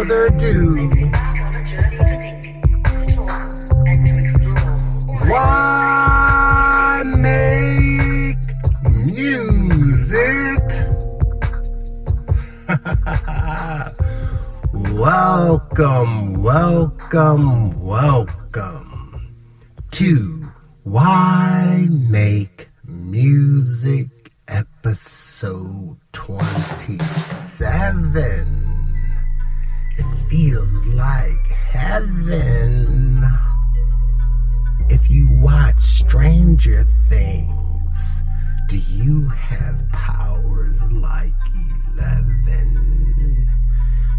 further ado, why make music? Welcome to Why Make Music episode 27. It feels like heaven. If you watch Stranger Things, do you have powers like 11?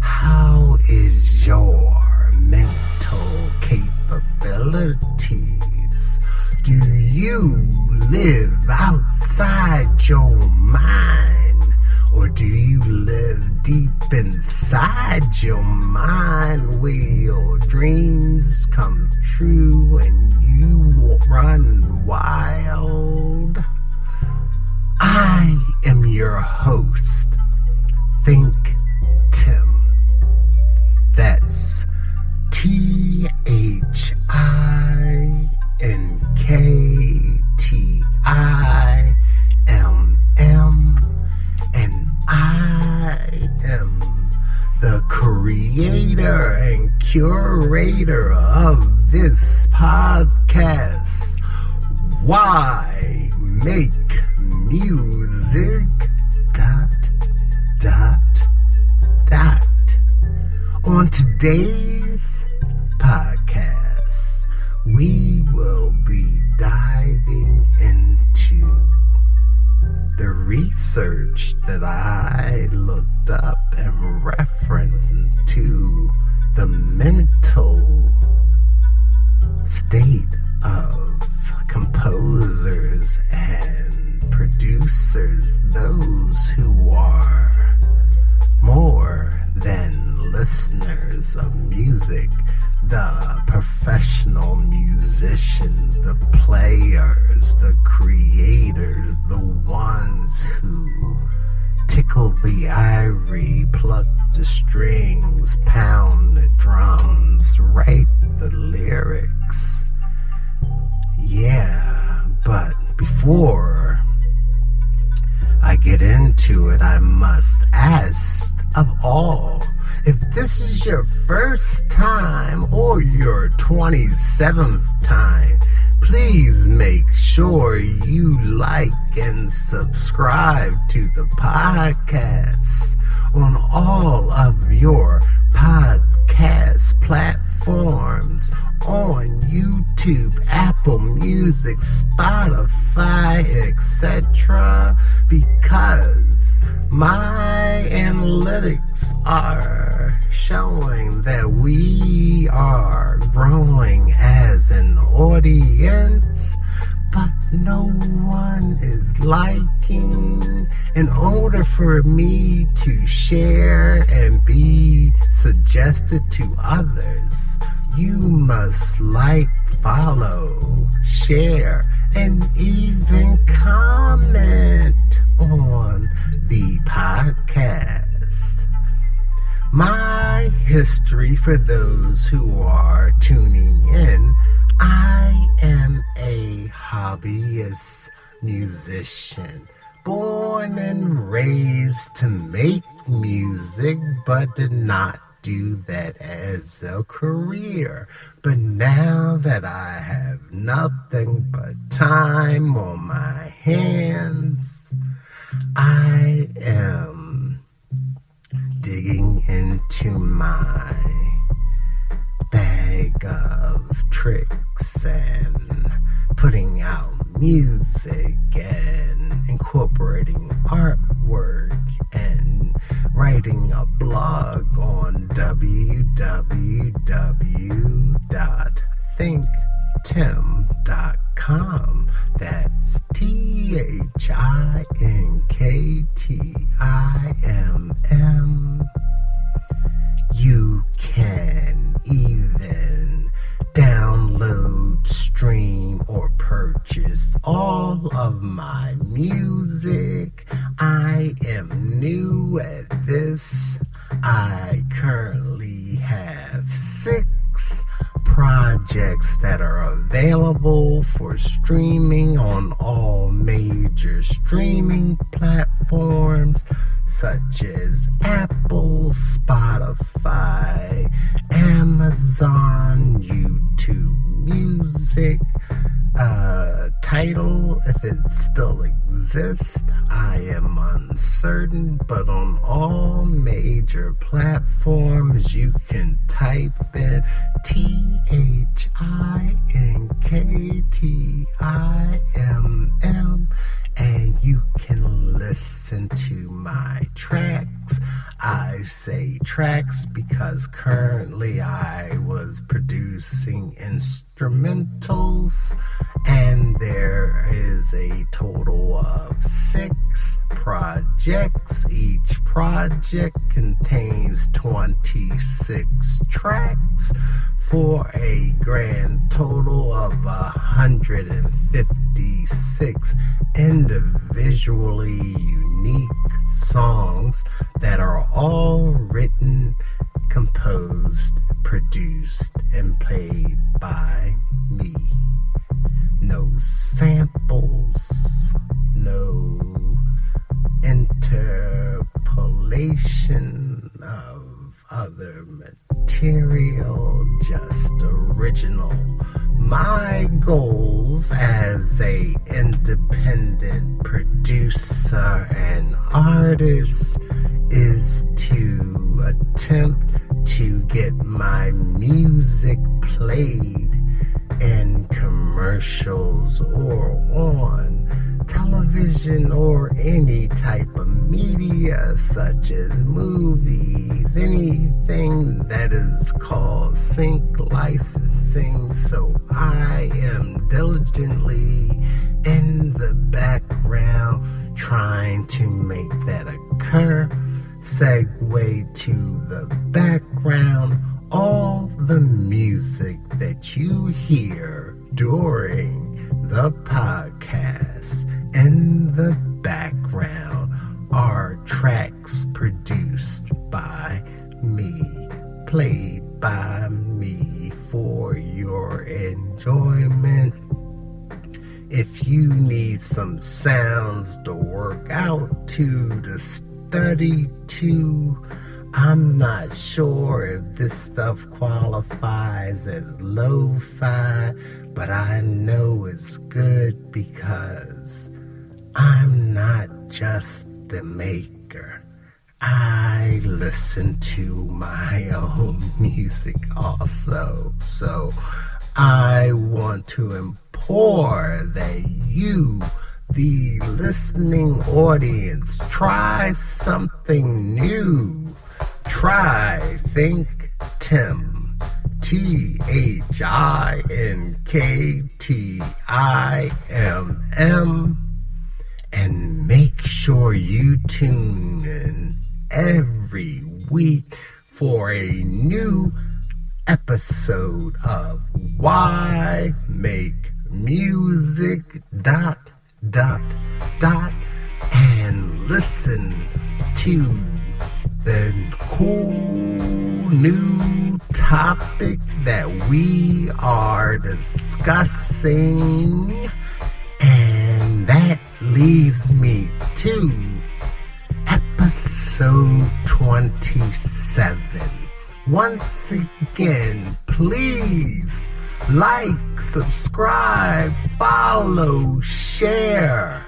How is your mental capabilities? Do you live outside your mind? Or do you live deep inside your mind where your dreams come true and you run wild? I am your host, ThinkTimm. That's ThinkTimm. And I am the creator and curator of this podcast. Why make music? ... On today's podcast, we will be diving into the research that I looked up and referenced to the mental state of composers and producers, those who are more than listeners of music, the professional musicians, the players, the creators, the ones who tickle the ivory, pluck the strings, pound the drums, write the lyrics. Yeah, but before I get into it, I must ask of all, if this is your first time or your 27th time, please make sure you like and subscribe to the podcast on all of your podcast platforms, on YouTube, Apple Music, Spotify, etc., because my analytics are showing that we are growing as an audience, but no one is liking. In order for me to share and be suggested to others, you must like, follow, share, and even comment on the podcast. My history, for those who are tuning in, I am a hobbyist musician, born and raised to make music, but did not do that as a career. But now that I have nothing but time on my hands, I am digging into my bag of tricks and putting out music and incorporating artwork and writing a blog on www.thinktimm.com. That's ThinkTimm. You can even download, stream, or purchase all of my music. I am new at this. I currently have 6 projects that are available for streaming on all major streaming platforms such as Apple, Spotify, Amazon, YouTube Music. Title, if it still exists, I am uncertain, but on all major platforms you can type in ThinkTimm and you can listen to my tracks. I say tracks because currently I was producing instrumentals, and there is a total of 6 projects. Each project contains 26 tracks for a grand total of 156 individually unique songs that are all written, composed, produced, and played by me. No samples, no interpolation of other material, just original. My goals as a independent producer and artist is to attempt to get my music played in commercials or on television or any type of media such as movies, anything that is called sync licensing. So I am diligently in the background trying to make that occur. Segue to the background, all the music that you hear during the podcast in the background are tracks produced by me, played by me for your enjoyment. If you need some sounds to work out to study to, I'm not sure if this stuff qualifies as lo-fi, but I know it's good because I'm not just the maker. I listen to my own music also. So I want to implore that you, the listening audience, try something new. Try ThinkTimm, ThinkTimm, and make sure you tune in every week for a new episode of Why Make Music ... and listen to the cool new topic that we are discussing, and that leads me to episode 27. Once again, please like, subscribe, follow, share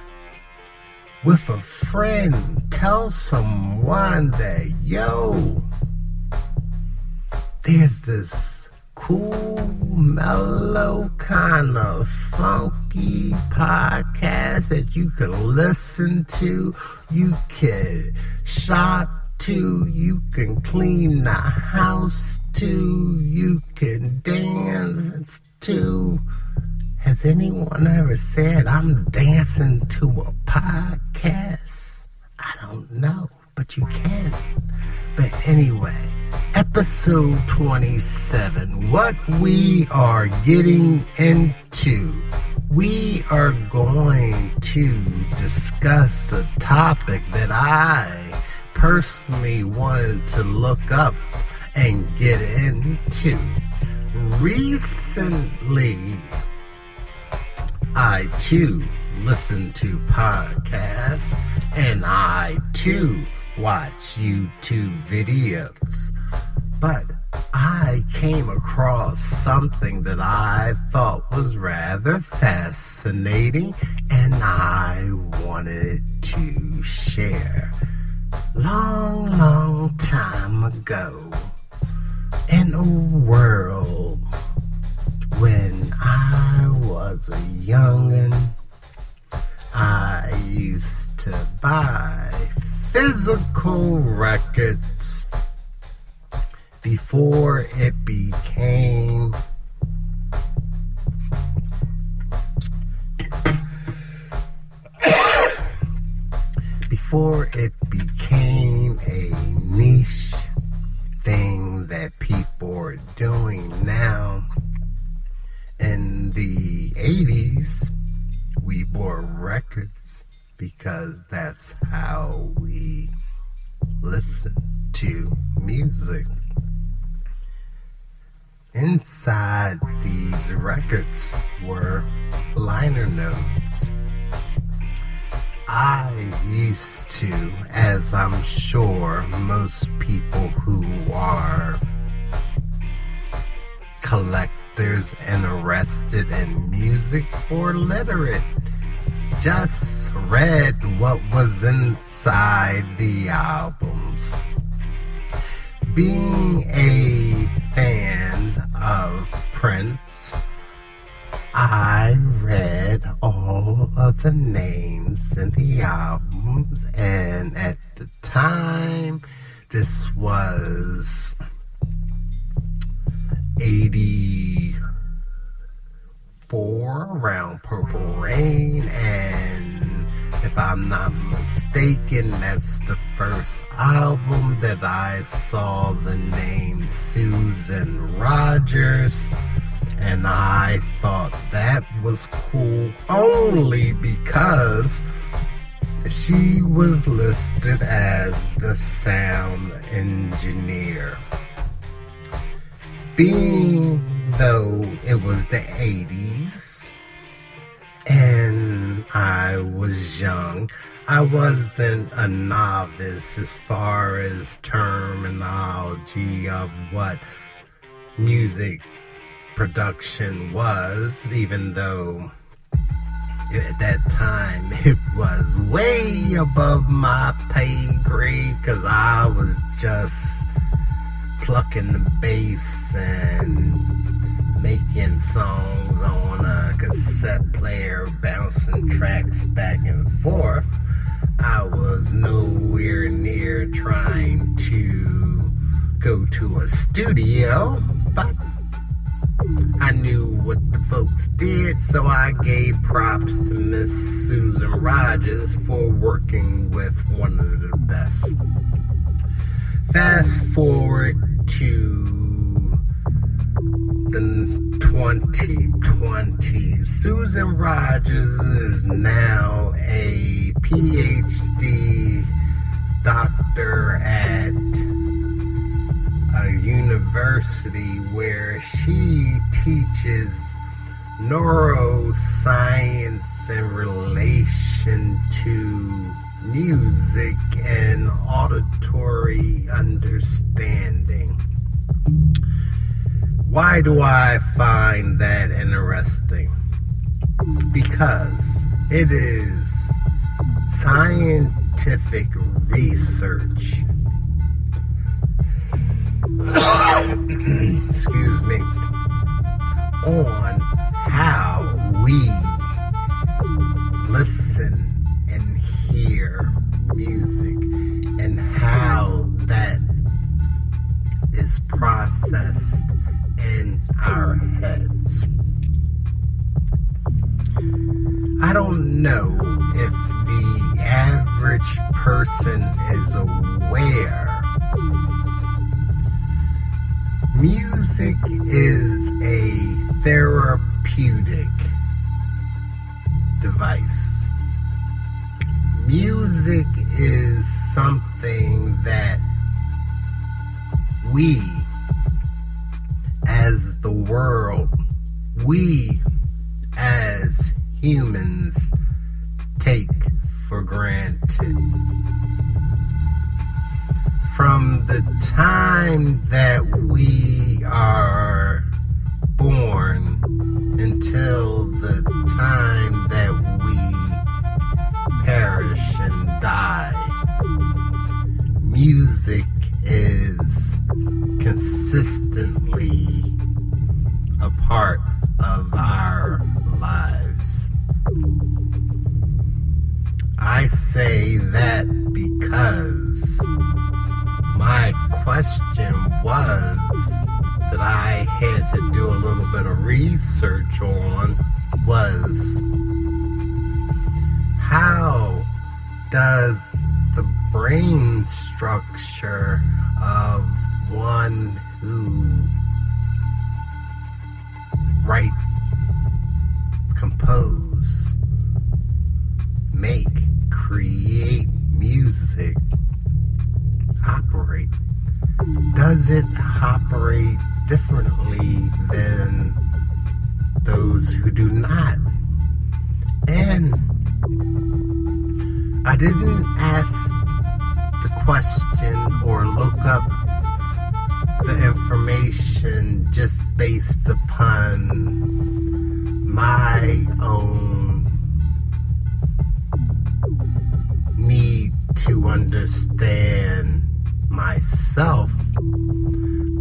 with a friend. Tell someone that, yo, there's this cool, mellow, kind of funky podcast that you can listen to, you can shop to, you can clean the house to, you can dance to. Has anyone ever said, I'm dancing to a podcast? I don't know, but you can. But anyway, episode 27, what we are getting into, we are going to discuss a topic that I personally wanted to look up and get into. Recently, I too listen to podcasts, and I too watch YouTube videos. But I came across something that I thought was rather fascinating, and I wanted to share. Long time ago, in a world when I was a youngin', I used to buy physical records before it became a niche thing that people are doing now. In the 80s, we bought records because that's how we listen to music. Inside these records were liner notes. I used to, as I'm sure most people who are collectors interested in music or literate, just read what was inside the albums. Being a fan of Prince, I read all of the names in the albums, and at the time, this was 84, around Purple Rain, and if I'm not mistaken, that's the first album that I saw the name Susan Rogers. And I thought that was cool only because she was listed as the sound engineer. Being though it was the 80s and I was young, I wasn't a novice as far as terminology of what music production was, even though at that time it was way above my pay grade, because I was just plucking the bass and making songs on a cassette player, bouncing tracks back and forth. I was nowhere near trying to go to a studio, but I knew what the folks did, so I gave props to Miss Susan Rogers for working with one of the best. Fast forward to the 2020. Susan Rogers is now a PhD doctor at a university where she teaches neuroscience in relation to music and auditory understanding. Why do I find that interesting? Because it is scientific research excuse me, on how we listen and hear music and how that is processed in our heads. I don't know if the average person is aware. Music is a therapeutic device. Music is something we as the world, we as humans take for granted. From the time that we are born until the time that we perish and die, music is consistently a part of our lives. I say that because my question was that I had to do a little bit of research on was, how does the brain structure of one who writes, compose, make, create music operate? Does it operate differently than those who do not? And I didn't ask the question or look up the information just based upon my own need to understand myself,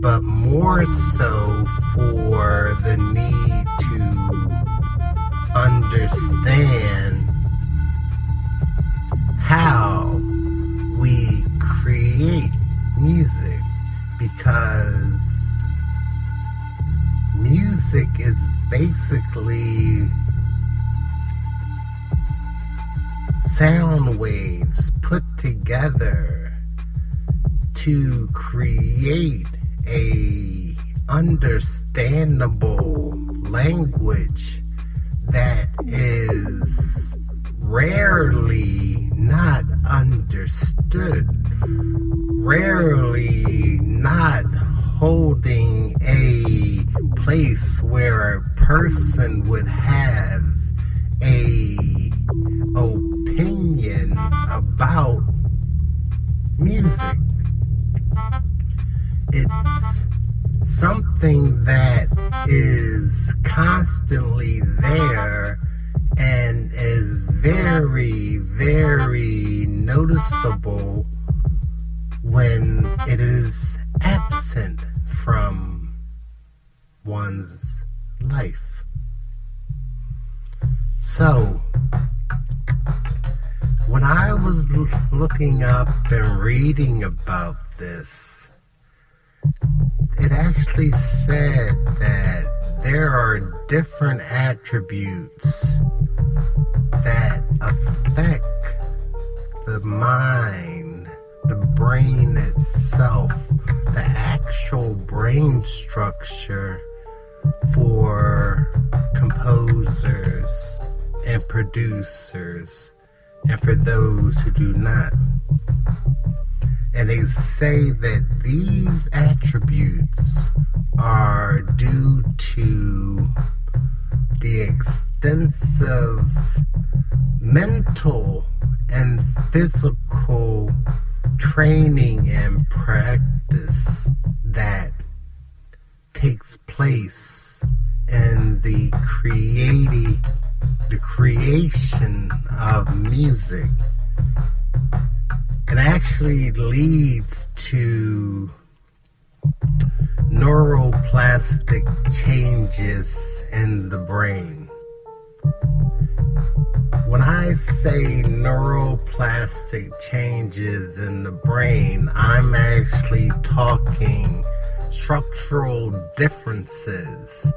but more so for the need to understand how we create music, because music is basically sound waves put together to create a understandable language that is rarely not understood, rarely not holding a place where a person would have a opinion about music. It's something that is constantly there and is very, very noticeable when it is absent from one's life. So, when I was looking up and reading about this, it actually said that there are different attributes that affect the mind, the brain itself, the actual brain structure for composers and producers, and for those who do not. And they say that these attributes are due to the extensive mental and physical training and practice that takes place in the creation of music. It actually leads to neuroplastic changes in the brain. When I say neuroplastic changes in the brain, I'm actually talking structural differences,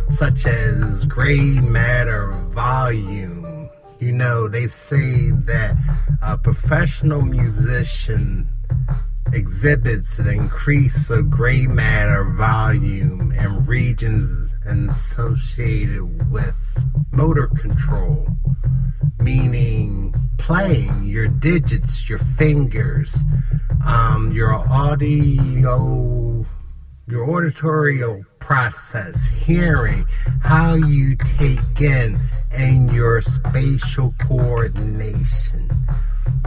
such as gray matter volume. You know, they say that a professional musician exhibits an increase of gray matter volume in regions associated with motor control, meaning playing, your digits, your fingers, your auditory process, hearing, how you take in, and your spatial coordination.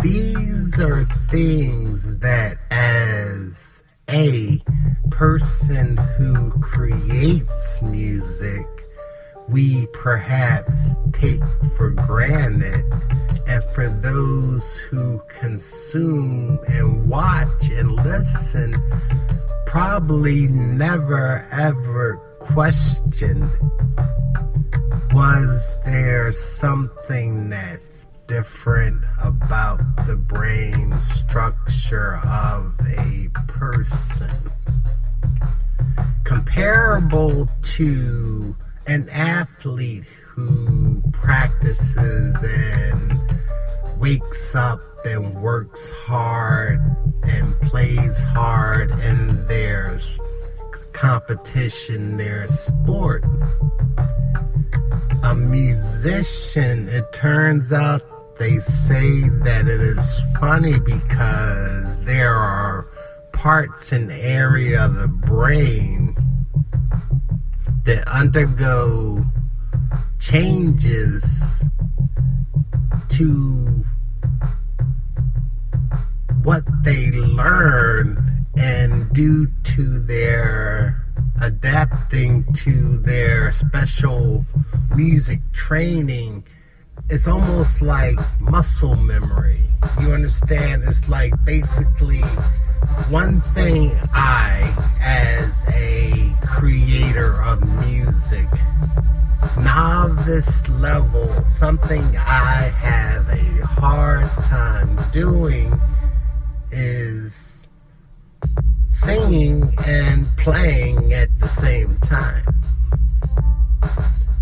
These are things that, as a person who creates music, we perhaps take for granted, and for those who consume and watch and listen, probably never ever questioned, was there something that's different about the brain structure of a person, comparable to an athlete who practices and wakes up and works hard and plays hard in their competition, their sport. A musician, it turns out, they say that it is funny because there are parts and area of the brain that undergo changes to what they learn, and due to their adapting to their special music training, it's almost like muscle memory. You understand? It's like basically one thing I, as a creator of music, novice level, something I have a hard time doing is singing and playing at the same time.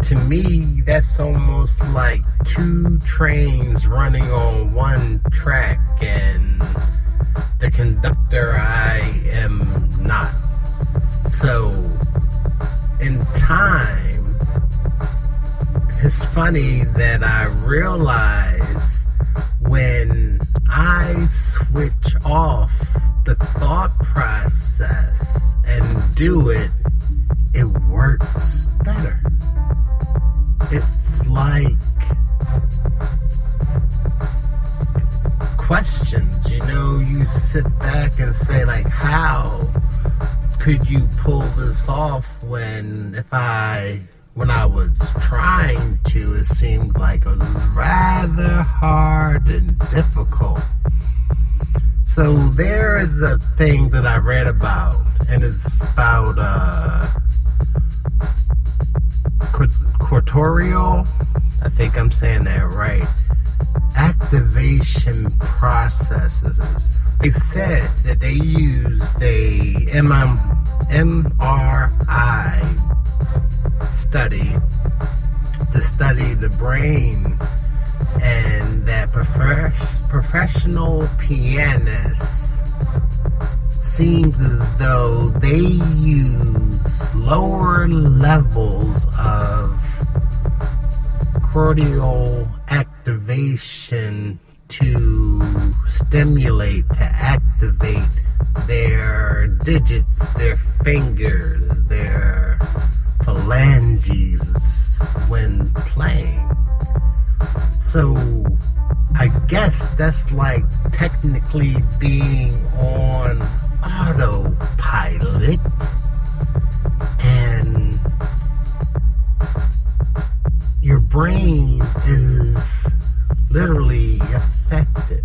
To me, that's almost like two trains running on one track, and the conductor I am not. So, in time, it's funny that I realize when I switch off the thought process and do it, it works better. It's like questions, you sit back and say, like, how could you pull this off when I was trying to, it seemed like it was rather hard and difficult. So there is a thing that I read about, and it's about corporeal, I think I'm saying that right, activation processes. They said that they used a MRI study to study the brain, and that professional pianists seems as though they use lower levels of cortical activation to stimulate, to activate their digits, their fingers, their phalanges when playing. So I guess that's like technically being on autopilot, and your brain is literally affected.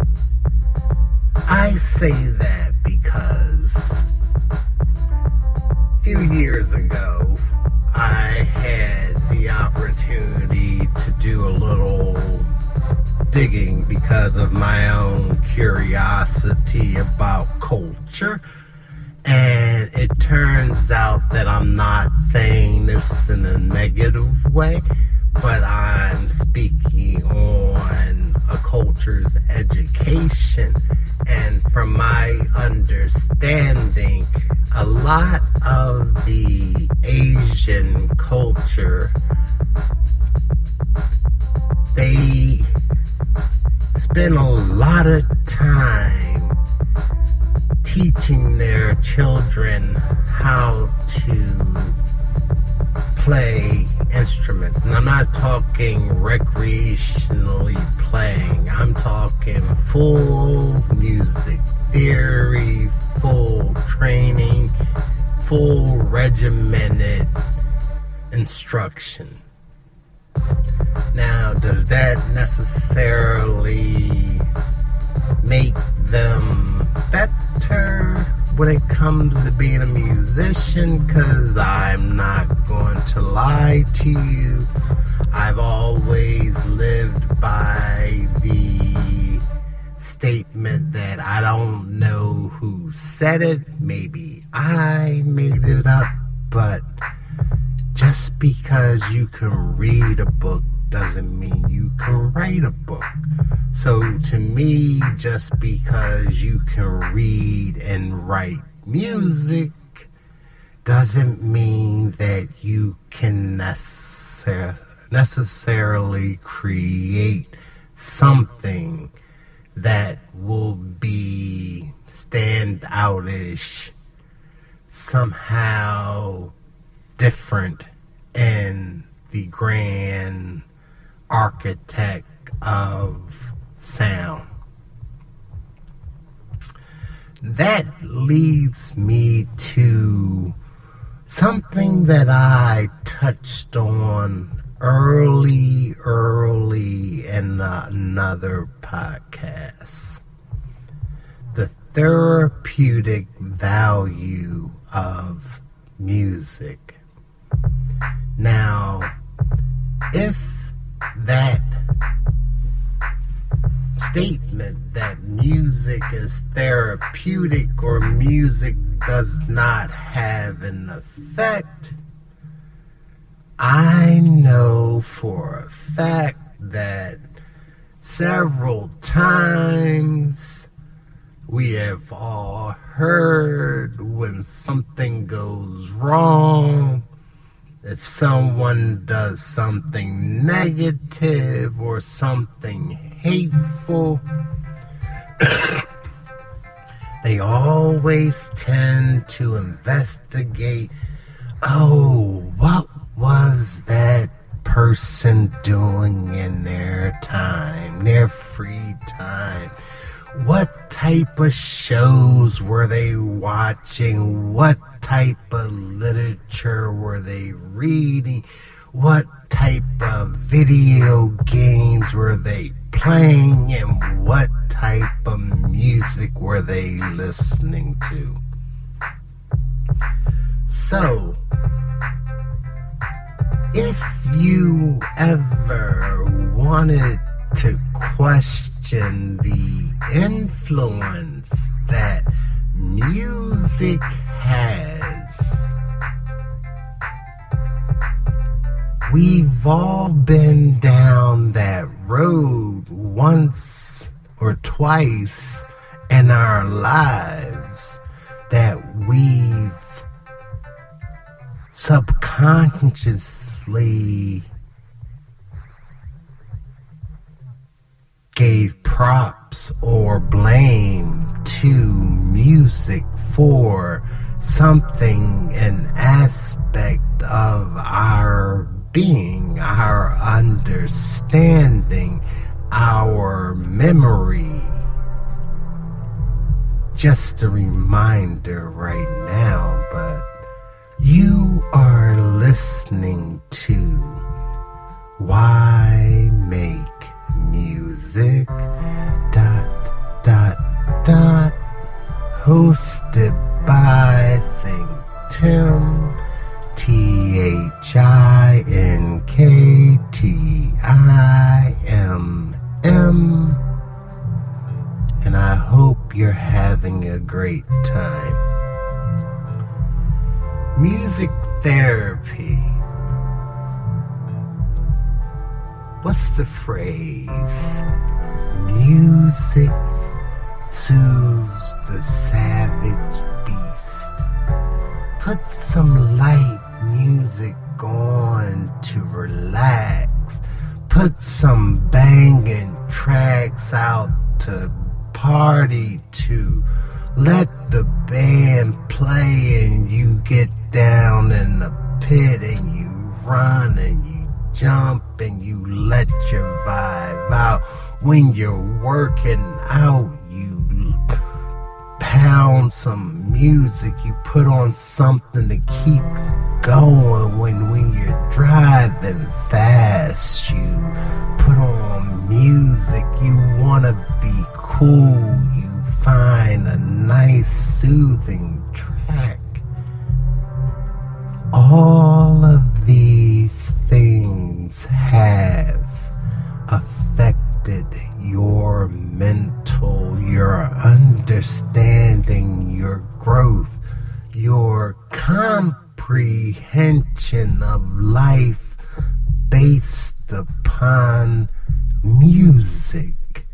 I say that because a few years ago I had the opportunity to do a little digging because of my own curiosity about culture, and it turns out that I'm not saying this in a negative way, but I'm speaking on a culture's education. And from my understanding, a lot of the Asian culture, they spend a lot of time teaching their children how to play instruments. And I'm not talking recreationally playing. I'm talking full music theory, full training, full regimented instruction. Now, does that necessarily make them better when it comes to being a musician? Because I'm not going to lie to you, I've always lived by the statement that I don't know who said it. Maybe I made it up, but just because you can read a book doesn't mean you can write a book. So to me, just because you can read and write music doesn't mean that you can necessarily create something that will be stand-outish, somehow different in the grand architect of sound. That leads me to something that I touched on early in another podcast. The therapeutic value of music. Now, if that statement that music is therapeutic or music does not have an effect, I know for a fact that several times we have all heard when something goes wrong, if someone does something negative or something hateful, they always tend to investigate, what was that person doing in their time, their free time? What type of shows were they watching? What type of literature were they reading? What type of video games were they playing? And what type of music were they listening to? So, if you ever wanted to question the influence that music has, we've all been down that road once or twice in our lives, that we've subconsciously gave props or blame to music for something, an aspect of our being, our understanding, our memory. Just a reminder right now, but you are listening to Why Make Music ... hosted by ThinkTimm, ThinkTimm, and I hope you're having a great time. Music therapy. What's the phrase? Music soothes the savage beast. Put some light music on to relax. Put some banging track tracks out to party to. Let the band play and you get down in the pit and you run and you jump and you let your vibe out. When you're working out, you pound some music, you put on something to keep going. When you're driving fast, you put on music. You wanna be cool, you find a nice soothing track. All of these things have affected your mental, your understanding, your growth, your comprehension of life based upon music.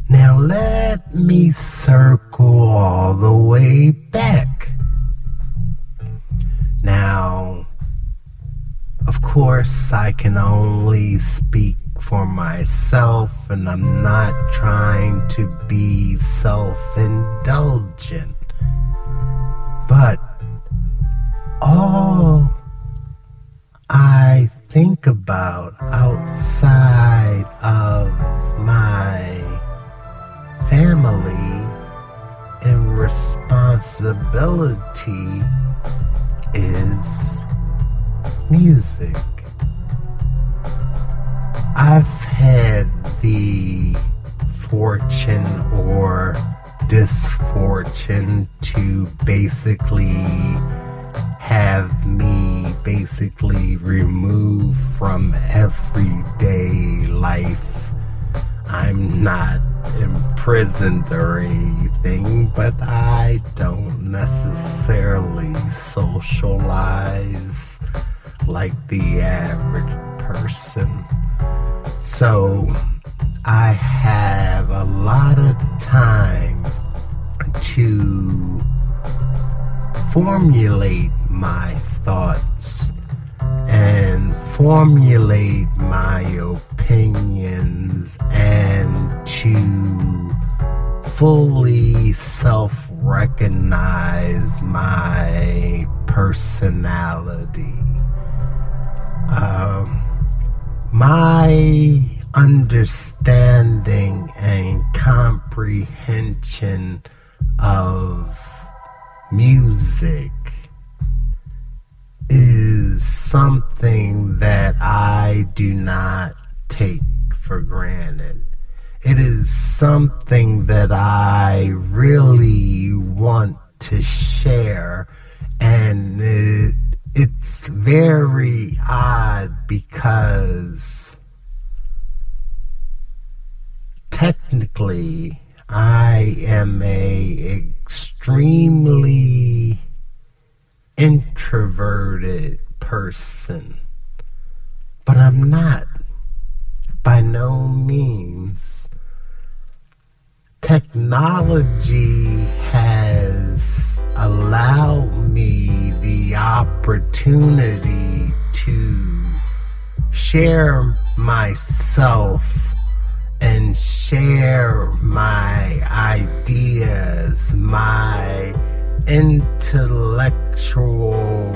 Now let me circle all the way back. Now, of course, I can only speak for myself, and I'm not trying to be self-indulgent. But all I think about outside of my family and responsibility is music. I've had the fortune or misfortune to basically have me removed from everyday life. I'm not imprisoned or anything, but I don't necessarily socialize like the average person. So I have a lot of time to formulate my thoughts and formulate my opinions and to fully self-recognize my personality. My understanding and comprehension of music is something that I do not take for granted. It is something that I really want to share, and it's very odd because technically I am a extremely introverted person, but I'm not, by no means. Technology has allowed me the opportunity to share myself and share my ideas, my intellectual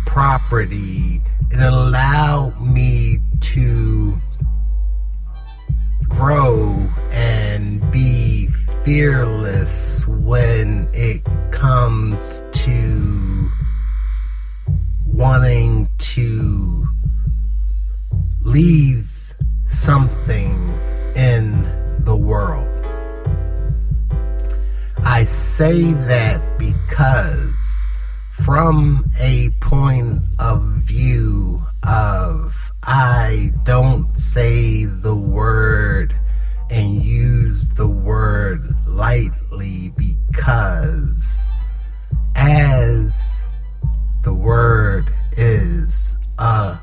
property. It allowed me to grow and be fearless when it comes to wanting to leave something in the world. I say that because from a point of view of I don't say the word and use the word lightly, because as the word is a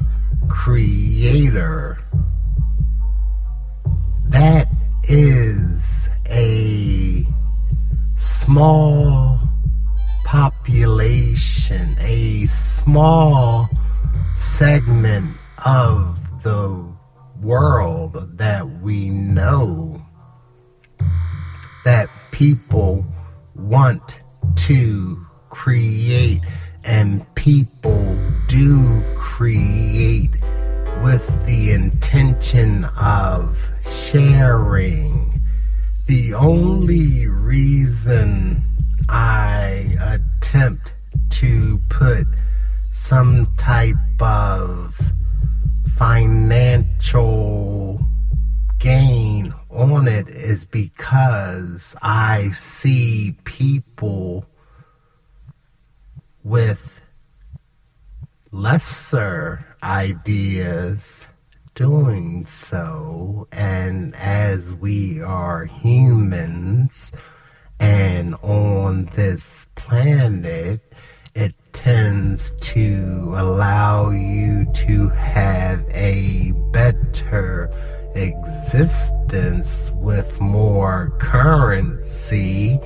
creator, that is a small population, a small segment of the world that we know that people want to create, and people do create with the intention of sharing. The only reason I attempt to put some type of financial gain on it is because I see people with lesser ideas doing so, and as we are humans and on this planet, it tends to allow you to have a better existence with more currency,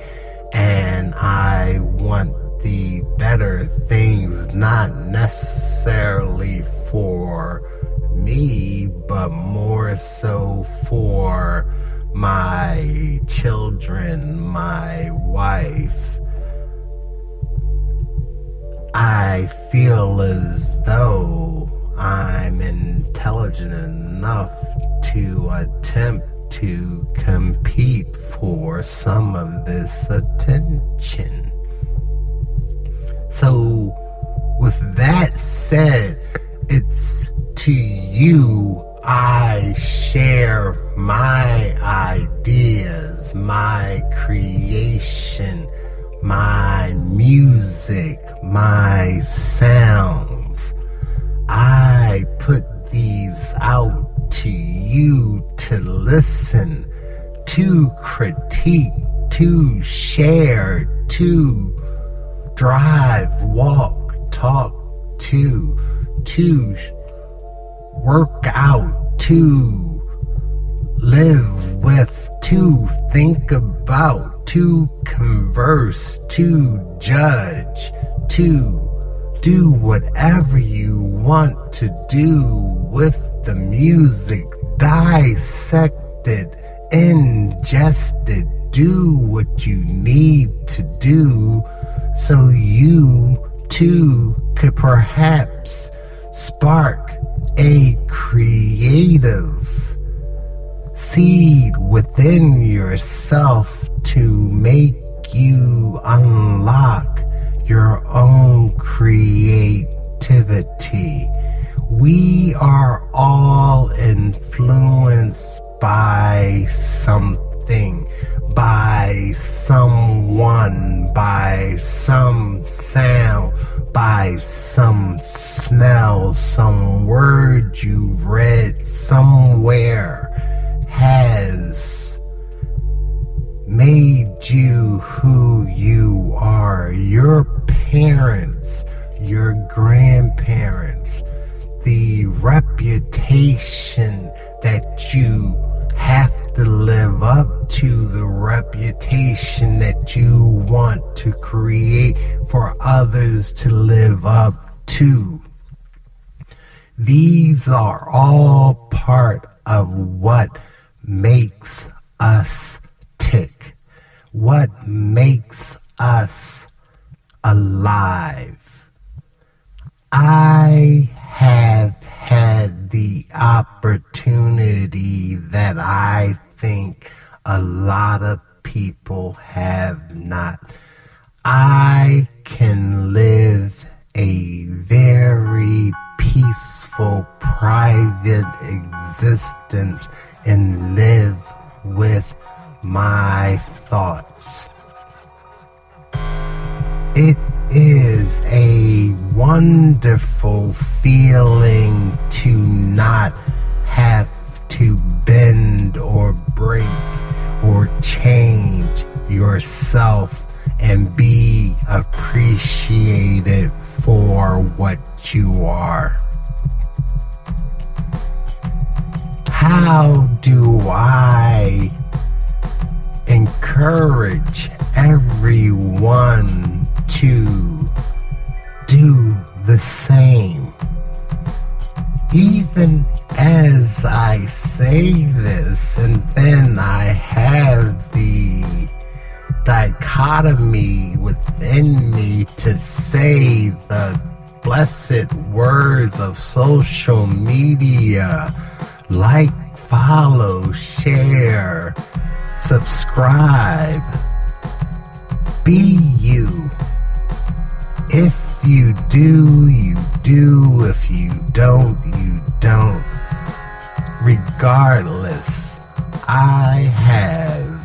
and I want the better things, not necessarily for me, but more so for my children, my wife. I feel as though I'm intelligent enough to attempt to compete for some of this attention. So, with that said, it's to you I share my ideas, my creation, my music, my sounds. I put these out to you to listen, to critique, to share, to drive, walk, talk, to work out, to live with, to think about, to converse, to judge, to do whatever you want to do with the music, dissect it, ingest it, do what you need to do so you too could perhaps spark a creative seed within yourself to make you unlock your own creativity. We are all influenced by something, by someone, by some sound, by some smell, some word you read somewhere has made you who you are. Your parents, your grandparents, the reputation that you have to live up to, the reputation that you want to create for others to live up to. These are all part of what makes us tick, what makes us alive. I have had the opportunity that I think a lot of people have not. I can live a very peaceful, private existence and live with my thoughts. It is a wonderful feeling to not have to bend or break or change yourself and be appreciated for what you are. How do I encourage everyone to do the same? Even as I say this, and then I have the dichotomy within me to say the blessed words of social media: like, follow, share, subscribe. Be you. If you do, you do. If you don't, you don't. Regardless, I have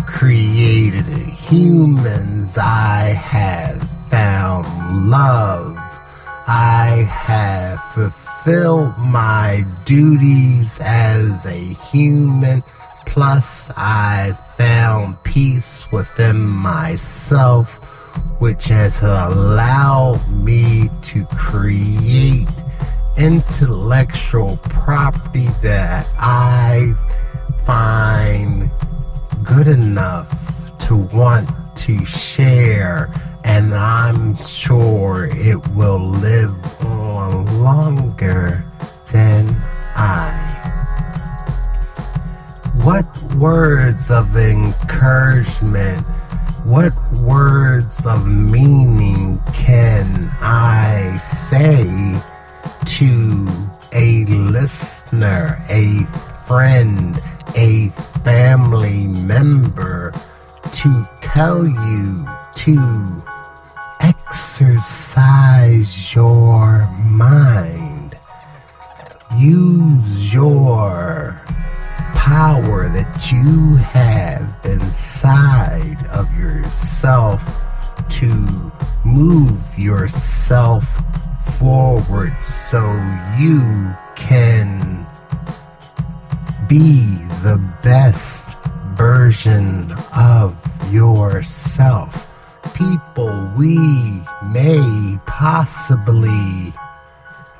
created humans. I have found love. I have fulfilled my duties as a human. Plus, I found peace within myself, which has allowed me to create intellectual property that I find good enough to want to share, and I'm sure it will live on longer than I. What words of encouragement, what words of meaning can I say to a listener, a friend, a family member, to tell you to exercise your mind, use your power that you have inside of yourself to move yourself forward so you can be the best version of yourself. People, we may possibly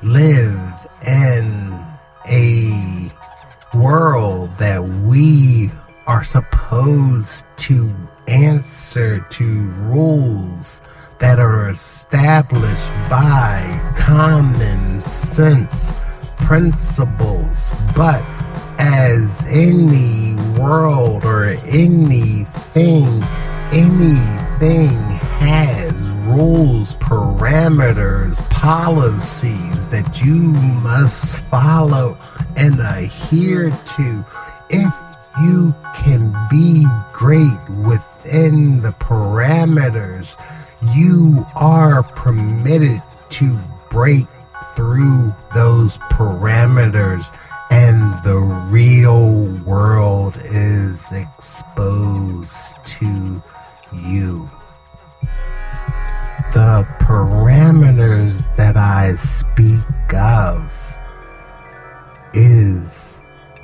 live in a world that we are supposed to answer to rules that are established by common sense principles, but as any world or anything has rules, parameters, policies that you must follow and adhere to. If you can be great within the parameters, you are permitted to break through those parameters, and the real world is exposed to you. The parameters that I speak of is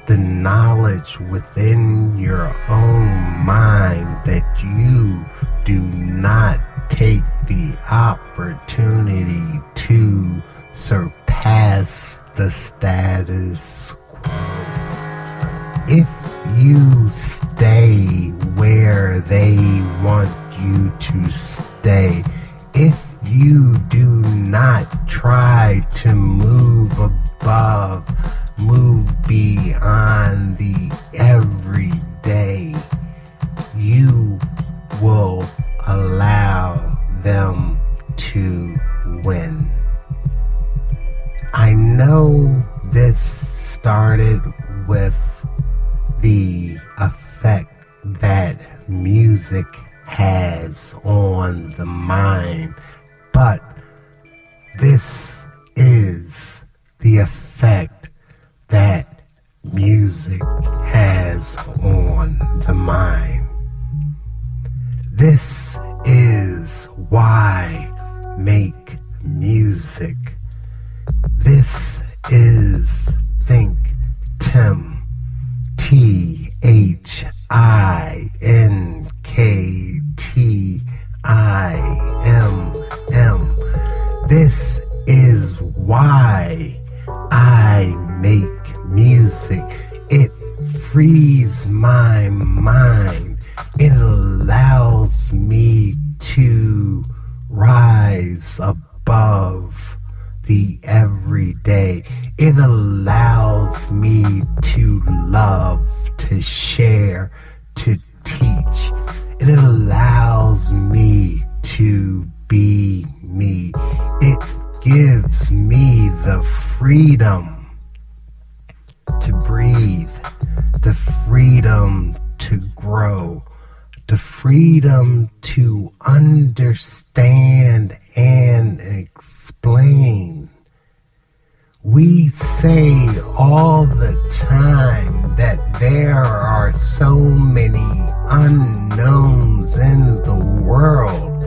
the knowledge within your own mind that you do not take the opportunity to surpass the status quo. If you stay where they want you to stay, if you do not try to move above, move beyond the everyday, you will allow them to win. I know this started with the effect that music has on the mind, but this is the effect that music has on the mind. This is why make music. This is ThinkTimm. ThinkTimm. This is why I make music. It frees my mind. It allows me to rise above the everyday. It allows me to love, to share, to teach. It allows me to be me. It gives me the freedom to breathe, the freedom to grow, the freedom to understand and explain. We say all the time that there are so many unknowns in the world.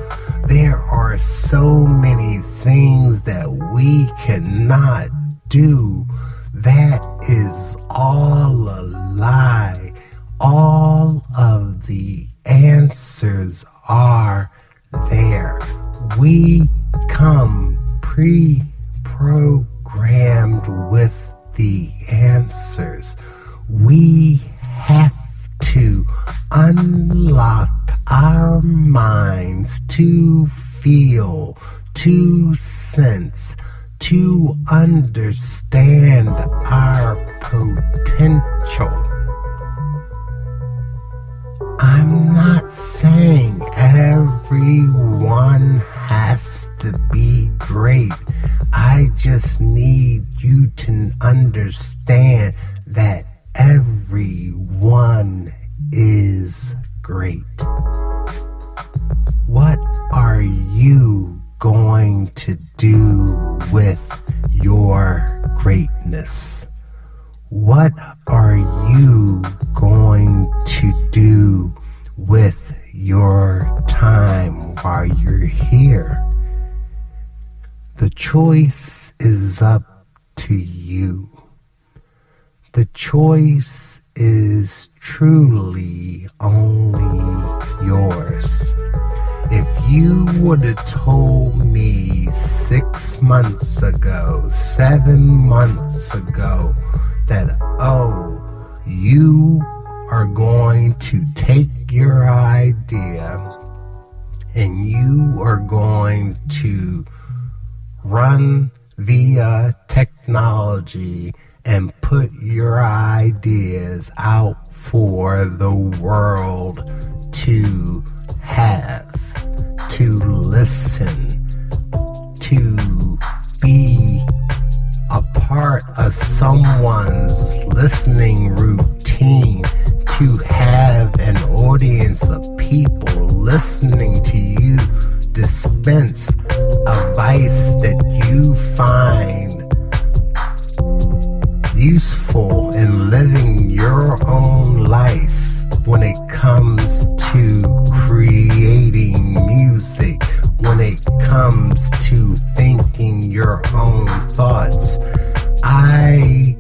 There are so many things that we cannot do. That is all a lie. All of the answers are there. We come pre-programmed with the answers. We have to unlock our minds to feel, to sense, to understand our potential. I'm not saying everyone has to be great. I just need you to understand that everyone is great. What are you going to do with your greatness? What are you going to do with your time while you're here? The choice is up to you. The choice is truly only yours. If you would have told me 6 months ago, 7 months ago, that, you are going to take your idea and you are going to run via technology and put your ideas out for the world to have, to listen, to be a part of someone's listening routine, to have an audience of people listening to you dispense advice that you find useful in living your own life when it comes to creating music, when it comes to thinking your own thoughts. I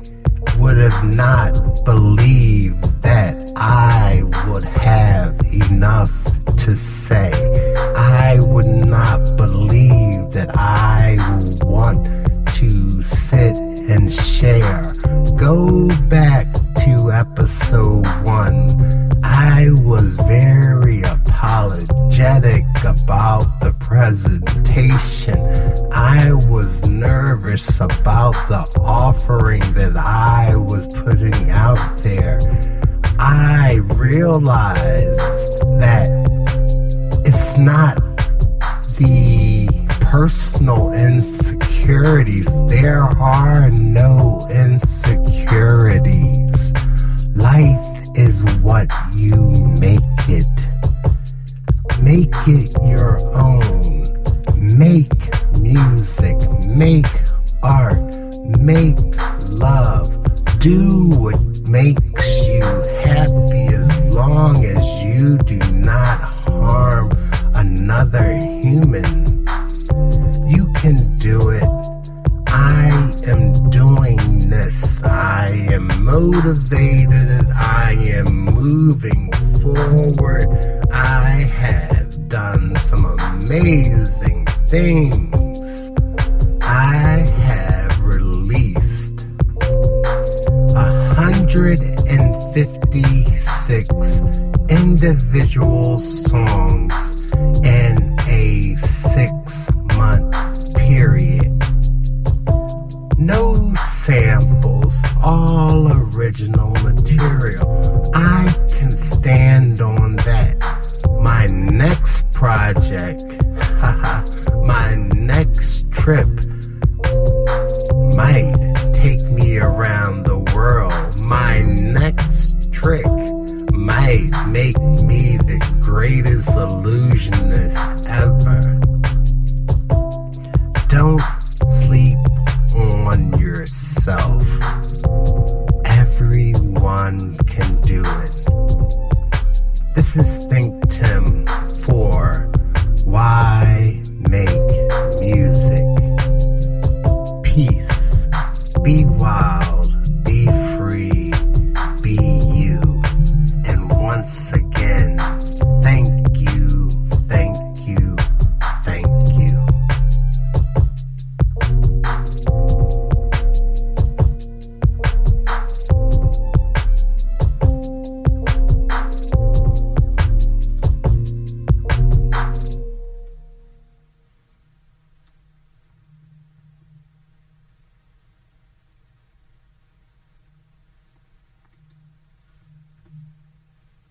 would have not believed that I would have enough to say. I would not believe that I would want to sit and share. Go back to episode 1. I was very apologetic about the presentation. I was nervous about the offering that I was putting out there. I realized that it's not the personal insecurities. There are no insecurities. Life is what you make it. Make it your own. Make music. Make art. Make love. Do what makes you happy as long as you do not harm another human. You can do it. I am doing this. I am motivated. I am moving forward. I have done some amazing things. I have released 156 individual songs in a 6-month period. No sales next project, my next trip might take me around the world. My next trick might make me the greatest illusionist ever. Don't